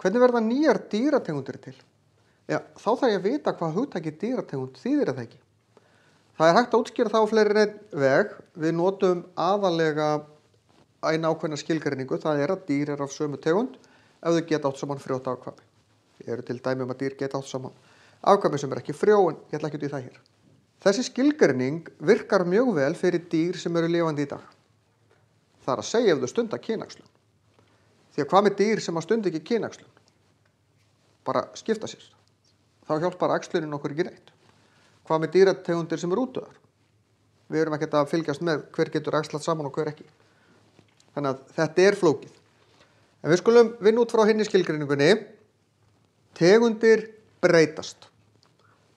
Hvernig verða nýjar dýrategundir til? Já, þá þarf ég að vita hvað hugtakið dýrategund þýðir það ekki. Það er hægt að útskýra það á fleiri en einn veg. Við notum aðalega eina ákveðna skilgreiningu, það er að dýr af sömu tegund ef þau geta átt saman frjótt afkvæmi. Ég eru til dæmi að dýr geta átt saman afkvæmi sem ekki frjó, en ég ætla ekki út í það hér. Þessi skilgreining virkar mjög vel fyrir dýr sem eru lifandi í dag. Það er að segja ef þau stunda kynæxlun. Því að hvað með dýr sem að stunda ekki kynæxlun? Bara skipta sér. Þá hjálpar æxlunin okkur ekki neitt. Hvað með dýrategundir sem eru útdauðar? Við erum ekkert að fylgjast með hver getur æxlað saman og hver ekki. Þannig að þetta er flókið. En við skulum vinna út frá hinni skilgreiningunni. Tegundir breytast.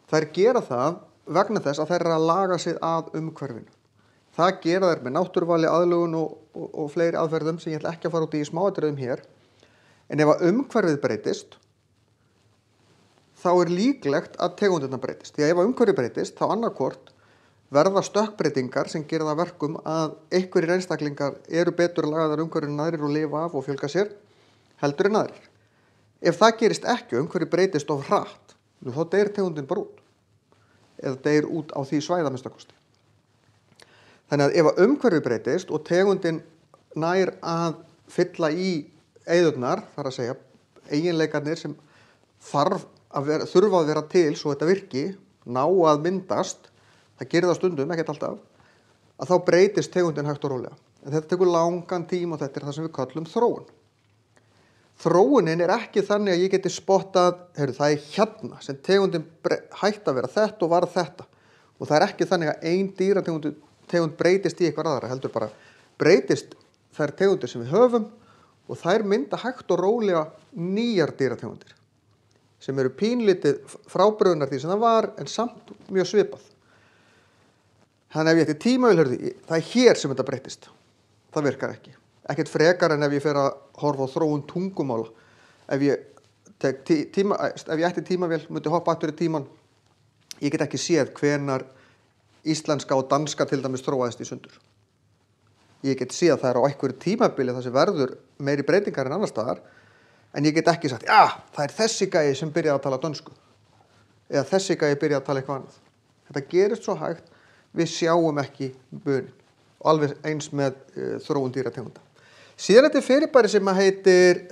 Þær gera það vegna þess að þær eru að laga sig að umhverfinu. Það gera þær með náttúruvali, aðlögun og fleiri aðferðum sem ég ætla ekki að fara út í smáatriðum hér. En ef að umhverfið breytist, þá er líklegt að tegundirnar breytist. Því að ef að umhverfið breytist, þá annarkvort verða stökkbreytingar sem gera það verkum að einhverjir einstaklingar eru betur lagaðar umhverfinu en aðrir og lifa af og fjölga sér heldur en aðrir. Ef það gerist ekki, umhverfið breytist of hratt, þá deyr tegundin bara út. Eða deyr út á því svæði að minnsta kosti. Þannig að ef að umhverfið breytist og tegundin nær að fylla í eyðurnar, þar að segja eiginleikarnir sem þurfa að vera til svo þetta virki, ná að myndast, það gerir það stundum, ekkert alltaf, að þá breytist tegundin hægt og rólega. En þetta tekur langan tíma og þetta er það sem við kallum þróun. Þróunin er ekki þannig að ég geti spottað, það er hérna sem tegundin hætti að vera þetta og var þetta. Og það er ekki þannig að ein dýrategund breytist í eitthvað aðra, heldur bara breytist þær tegundir sem við höfum og þær mynda hægt og rólega nýjar dýrategundir sem eru pínlítið frábrugðnar því sem það var en samt mjög svipað. Þannig ef ég ætti tímavél, það er hér sem þetta breytist. Það virkar ekki. Ekkert frekar en ef ég fer að horfa á þróun tungumála. Ef ég ætti tímavél, myndi hoppa aftur í tíman, ég get ekki séð hvenar íslenska og danska til dæmis þróaðist í sundur. Ég get séð að það er á einhverju tímabili það sem verður meiri breytingar en annars staðar, en ég get ekki sagt, það er þessi gæi sem byrjaði að tala dönsku. Eða þessi gæi byrjaði að tala eitthvað annað. Þetta gerist svo hægt, við sjáum ekki munin. Og alveg eins með þróun dýrategunda. Síðan þetta er fyrirbæri sem heitir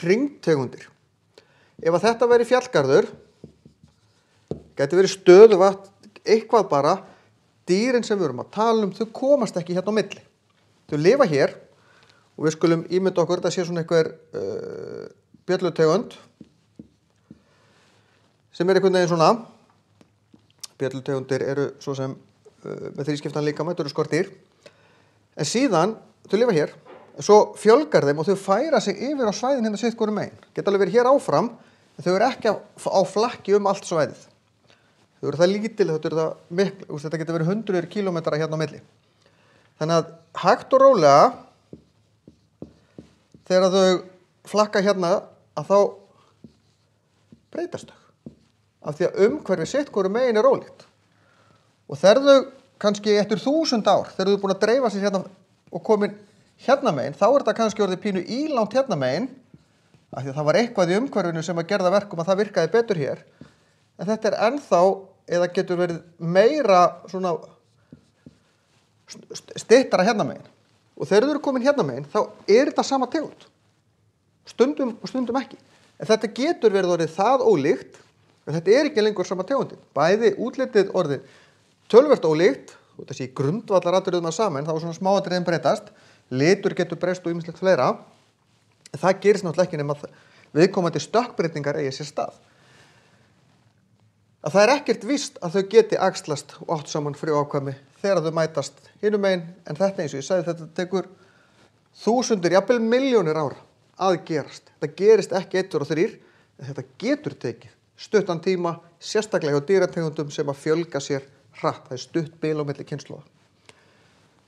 hringtegundir. Ef að þetta væri fjallgarður, gæti verið stöðuvatn, eitthvað bara, dýrin sem við erum að tala þau komast ekki hérna á milli. Þau lifa hér og við skulum ímynda okkur, þetta sé svona einhver bjöllutegund sem er einhvern veginn svona. Bjöllutegundir eru svo sem með þrískiptan líkama, þetta eru skordýr. En síðan, þau lifa hér, svo fjölgar þeim og þau færa sig yfir á svæðin hérna sitt hvorum megin. Geta alveg verið hér áfram, en þau eru ekki á flakki allt svæðið. Þau eru það lítil, þetta getur verið 100 kílómetra hérna á milli. Þannig að hægt og rólega, þegar þau flakka hérna, að þá breytast þau. Af því að umhverfi sitt hvorum megin er ólíkt. Og þegar þau kannski eftir 1000 ár, þegar þau búin að dreifa sér hérna og komin hérna megin, þá er þetta kannski orðið pínu ílangt hérna megin, af því að það var eitthvað í umhverfinu sem að gerða verkum að það virkaði betur hér. En þetta er ennþá, eða getur verið meira svona styttara hérna megin. Og þegar þau eru komin hérna megin, þá er þetta sama tegund. Stundum og stundum ekki. En þetta getur verið orðið það ólíkt, en þetta er ekki lengur sama tegundin. Bæði útlitið orðið töluvert ólíkt, og þessi grundvallaratriðum að saman, þá er svona smáatriðin breytast, litur getur breyst og ýmislegt fleira. En það gerist náttúrulega ekki nema viðkomandi stökkbreytingar eigi sér stað. Að það er ekkert víst að þau geti æxlast og átt saman frjóafkvæmi þegar þau mætast hinum megin, en þetta eins og ég sagði, þetta tekur þúsundir, jafnvel milljónir ára að gerast. Þetta gerist ekki 1 og 3, en þetta getur tekið stuttan tíma, sérstaklega hjá dýrategundum sem að fjölga sér hratt. Það er stutt bil á milli kynslóða.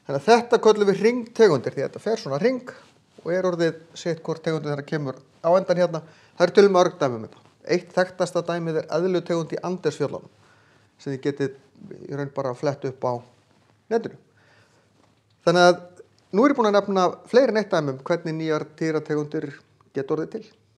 Þannig að þetta köllum við hringtegundir, því að þetta fer svona hring og er orðið sitt hvort tegundin þegar kemur á endan hérna. Það eru til mörg dæmi um þetta. Eitt þekktasta dæmið er eðlutegund í Andesfjöllunum sem þið getið í raun bara flett upp á netinu. Þannig að nú er ég búin að nefna fleiri en eitt dæmi um hvernig nýjar dýrategundir geta orðið til.